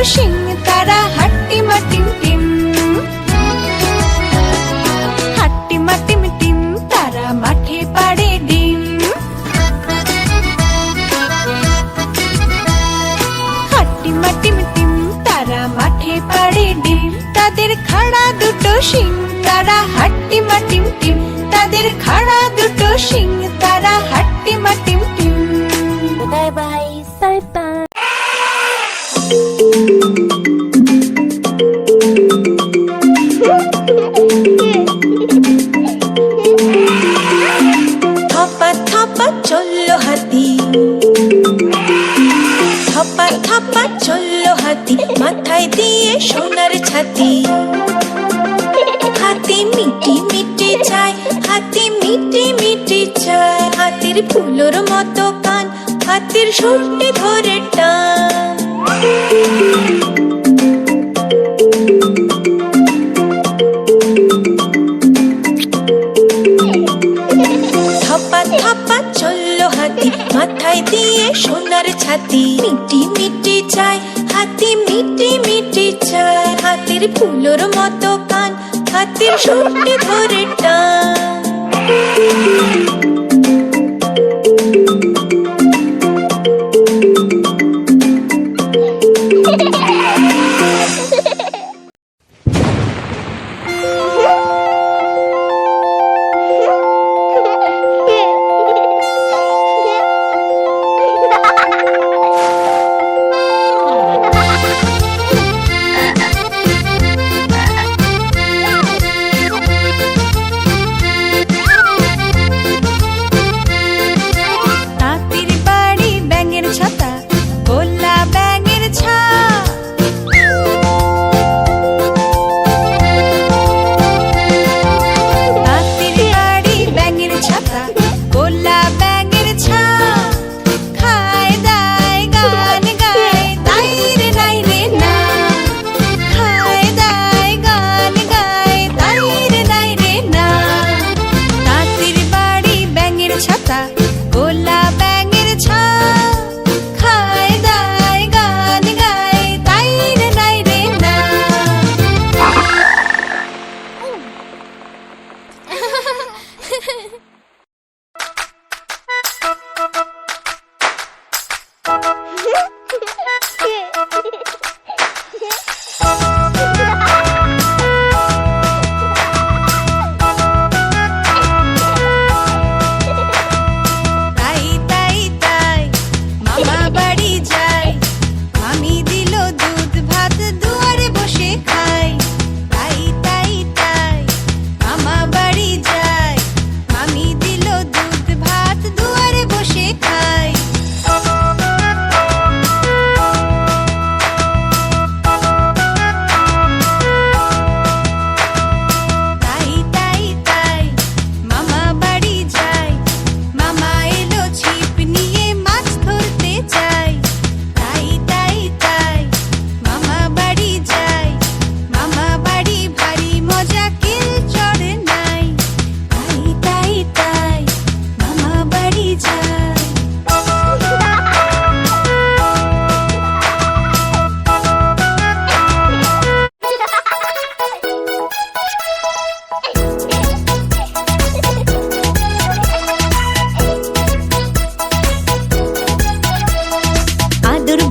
শিং তারা হাট্টিমা টিম টিম। হাট্টিমা টিম টিম তারা মাঠে পাড়ে ডিম। হাট্টিমা টিম টিম তারা মাঠে পাড়ে ডিম। তাদের খাড়া দুটো শিং তারা হাট্টিমা টিম টিম। তাদের খাড়া দুটো শিং তারা হাট্টিমা টিম টিম। বাই বাই বাই বাই। থপা থপা চললো হাতি। থপা থপা চললো হাতি মাথায় দিয়ে সোনার ছাতি। হাতি মিটি মিটি চায়, হাতি মিটি মিটি চায়। হাতির ফুলোর মতো কান, হাতির সুরটি ধরে টান। থপা থপা চললো হাতি মাথায় দিয়ে সোনার ছাতি। মিটি মিটি চায়, হাতি মিটি মিটি চায়। হাতির ফুলোর মতো কান, হাতির সুরটি ধরে টান।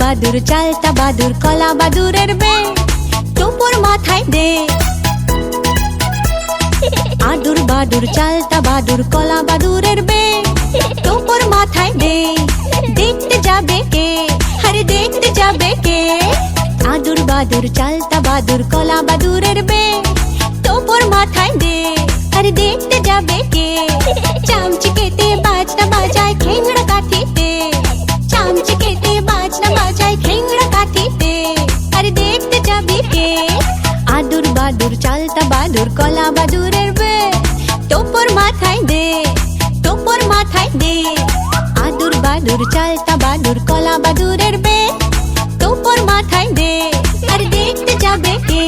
বাদুর চালতা বাদুর কলা বাদুরের বে টোপর মাথায় দে। আদুর বাদুর চালতা বাদুর কলা বাদুরের বে টোপর মাথায় দে। দেখতে যাবে কে, আরে দেখতে যাবে কে? আদুর বাদুর চালতা বাদুর কলা বাদুরের বে টোপর মাথায় দে। আরে দেখতে যাবে কে? চামচি কেটে বাজনা বাজায় খেংড়া কাঠিতে। চামচি কেটে বাজনা বাজায় খেংড়া কাঠিতে। আরে দেখতে যাবে কে? আদুর বাদুর চালতা বাদুর কলা বাদুরের বে টোপর মাথায় দে, টোপর মাথায় দে। আদুর বাদুর চালতা বাদুর কলা বাদুরের বে টোপর মাথায় দে। আরে দেখতে যাবে কে?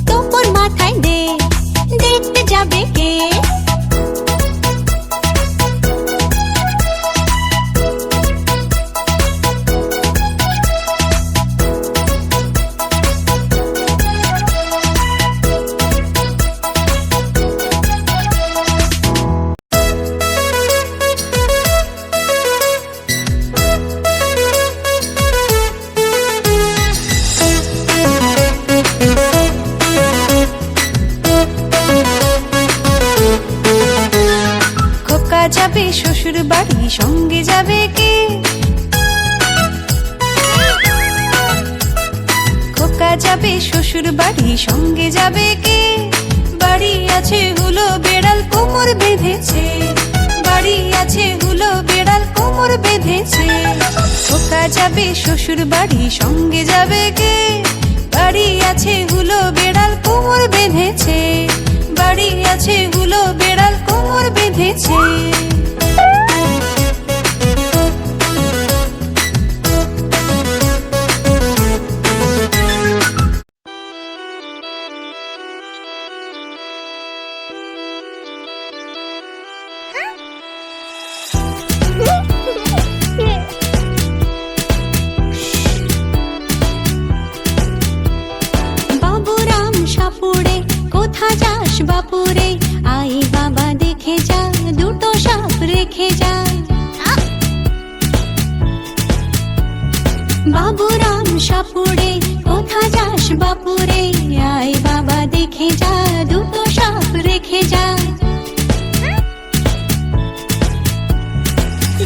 টোপর মাথায় দে, দেখতে যাবে কে? শ্বশুর বাড়ি সঙ্গে যাবে কে? খোকা যাবে শ্বশুর বাড়ি সঙ্গে যাবে কে? বাড়ি আছে হুলো বেড়াল কোমর বেঁধেছে, বাড়ি আছে হুলো বেড়াল কোমর বেঁধেছে। খোকা যাবে শ্বশুর বাড়ি সঙ্গে যাবে কে? বাড়ি আছে হুলো বেড়াল কোমর বেঁধেছে, বাড়ি আছে হুলো বেড়াল কোমর বেঁধেছে। বাবুরাম সাপুড়ে কোথা যাস বাপুরে? আই বাবা দেখে যা, দুটো সাপ রেখে যা। বাবুরাম সাপুড়ে কোথা যাস বাপুরে? আই বাবা দেখে যা, দুটো সাপ রেখে যা।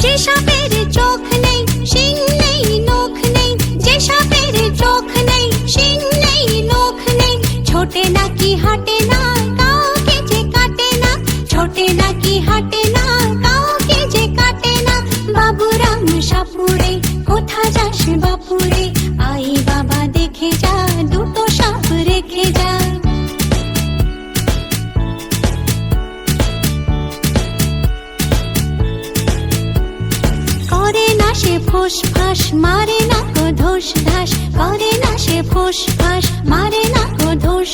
যে সাপের চোখ নেই, শিং নেই, নখ নেই, যে সাপের চোখ নেই, শিং নেই, নখ নেই, ছোটে নাকি হাঁটে না, কাউকে যে কাটে না, ছোটে নাকি হাঁটে না, কাউকে যে কাটে না। বাবুরাম সাপুড়ে কোথা যাস বাপুরে? আই বাবা দেখে যা, দুটো সাপ রেখে যা। করে না সে ফোঁস ফাঁস, মারে না কো ধোস ধাস, করে না সে ফোঁস ফাঁস, মারে না কো ধোস